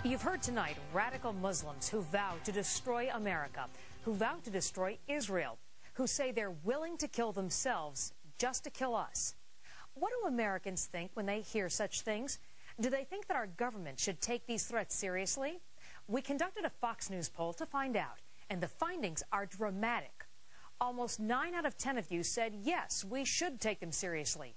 You've heard tonight radical Muslims who vow to destroy America, who vow to destroy Israel, who say they're willing to kill themselves just to kill us. What do Americans think when they hear such things? Do they think that our government should take these threats seriously? We conducted a Fox News poll to find out, and the findings are dramatic. Almost 9 out of 10 of you said, yes, we should take them seriously.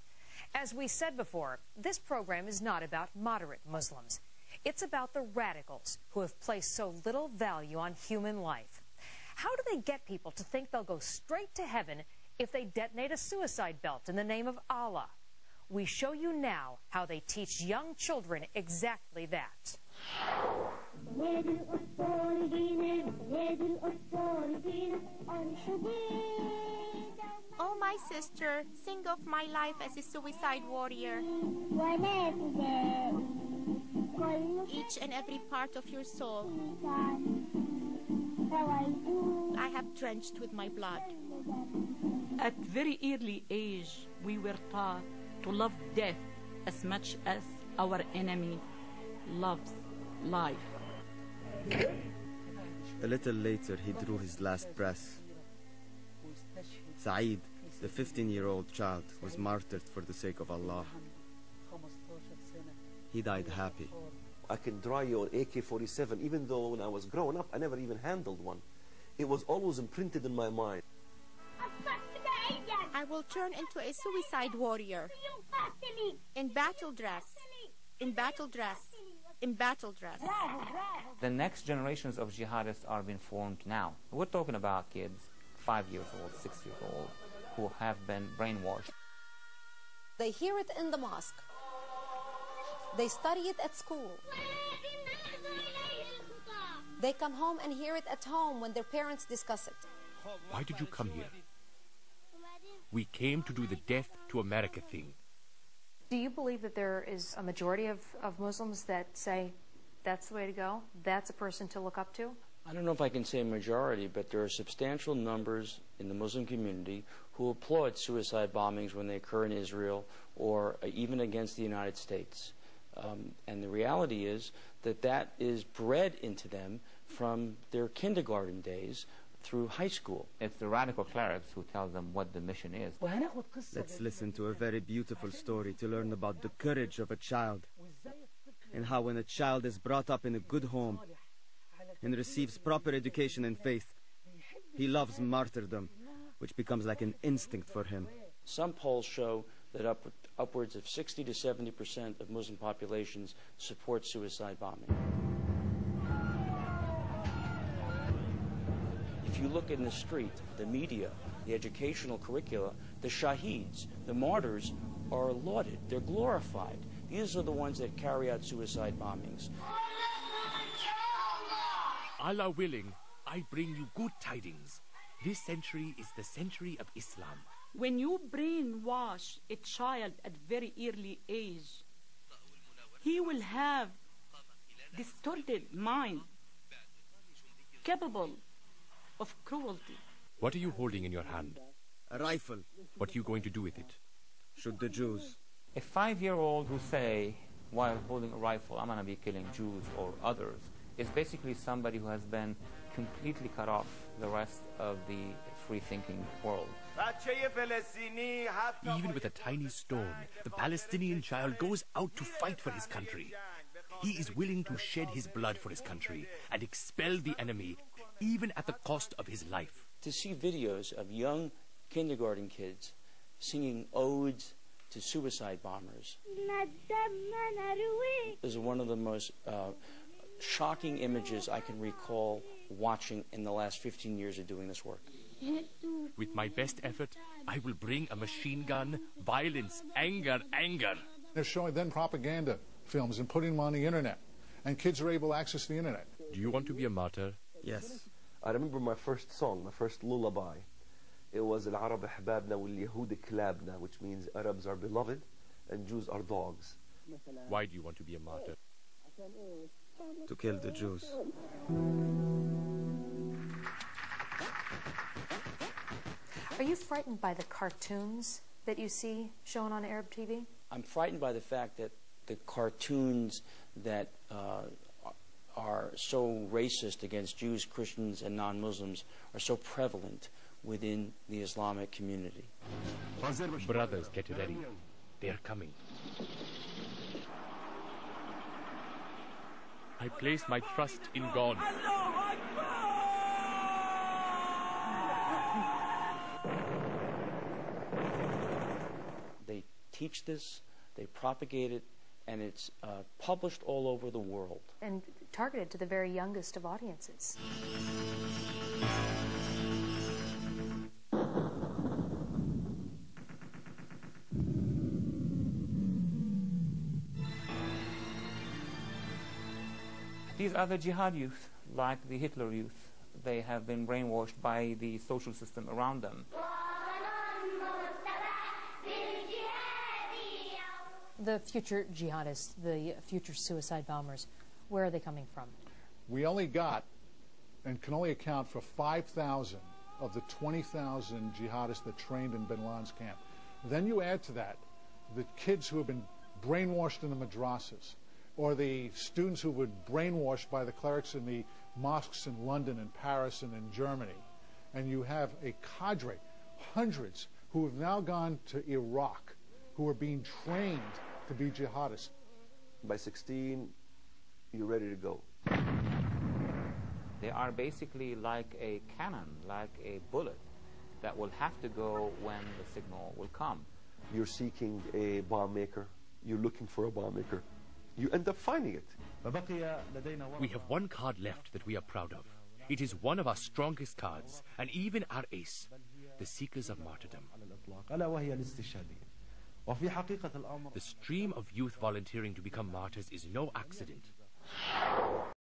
As we said before, this program is not about moderate Muslims. It's about the radicals who have placed so little value on human life. How do they get people to think they'll go straight to heaven if they detonate a suicide belt in the name of Allah? We show you now how they teach young children exactly that. Oh, my sister, sing of my life as a suicide warrior. Each and every part of your soul I have drenched with my blood. At very early age, we were taught to love death as much as our enemy loves life. A little later, he drew his last breath. Saeed, the 15-year-old child, was martyred for the sake of Allah. He died happy. I can draw you an AK-47, even though when I was growing up, I never even handled one. It was always imprinted in my mind. I will turn into a suicide warrior. In battle dress. In battle dress. In battle dress. The next generations of jihadists are being formed now. We're talking about kids 5 years old, 6 years old, who have been brainwashed. They hear it in the mosque. They study it at school. They come home and hear it at home when their parents discuss it. Why did you come here? We came to do the death to America thing. Do you believe that there is a majority of Muslims that say that's the way to go? That's a person to look up to? I don't know if I can say majority, but there are substantial numbers in the Muslim community who applaud suicide bombings when they occur in Israel or even against the United States. And the reality is that that is bred into them from their kindergarten days through high school. It's the radical clerics who tell them what the mission is. Let's listen to a very beautiful story to learn about the courage of a child and how when a child is brought up in a good home and receives proper education and faith, he loves martyrdom, which becomes like an instinct for him. Some polls show that upwards of 60 to 70% of Muslim populations support suicide bombing. If you look in the street, the media, the educational curricula, the shaheeds, the martyrs are lauded, they're glorified. These are the ones that carry out suicide bombings. Allah willing, I bring you good tidings. This century is the century of Islam. When you brainwash a child at very early age, he will have distorted mind, capable of cruelty. What are you holding in your hand? A rifle. What are you going to do with it? Shoot the Jews. A 5-year-old who say, while holding a rifle, I'm going to be killing Jews or others, is basically somebody who has been completely cut off the rest of the free-thinking world. Even with a tiny stone, the Palestinian child goes out to fight for his country. He is willing to shed his blood for his country and expel the enemy, even at the cost of his life. To see videos of young kindergarten kids singing odes to suicide bombers is one of the most shocking images I can recall watching in the last 15 years of doing this work. With my best effort, I will bring a machine gun, violence, anger. They're showing then propaganda films and putting them on the internet, and kids are able to access the internet. Do you want to be a martyr? Yes. I remember my first song, my first lullaby. It was Al-Arab Ahbabna wal-Yahud Klabna, which means Arabs are beloved and Jews are dogs. Why do you want to be a martyr? To kill the Jews. Are you frightened by the cartoons that you see shown on Arab TV? I'm frightened by the fact that the cartoons that are so racist against Jews, Christians, and non-Muslims are so prevalent within the Islamic community. Brothers, get ready. They are coming. I place my trust in God. They teach this, they propagate it, and it's published all over the world. And targeted to the very youngest of audiences. These are the jihad youth, like the Hitler youth. They have been brainwashed by the social system around them. The future jihadists, the future suicide bombers, where are they coming from? We only got and can only account for 5,000 of the 20,000 jihadists that trained in bin Laden's camp. Then you add to that the kids who have been brainwashed in the madrasas, or the students who were brainwashed by the clerics in the mosques in London and Paris and in Germany. And you have a cadre, hundreds, who have now gone to Iraq, who are being trained to be jihadists. By 16, you're ready to go. They are basically like a cannon, like a bullet that will have to go when the signal will come. You're seeking a bomb maker. You're looking for a bomb maker. You end up finding it. We have one card left that we are proud of. It is one of our strongest cards, and even our ace, the Seekers of Martyrdom. The stream of youth volunteering to become martyrs is no accident.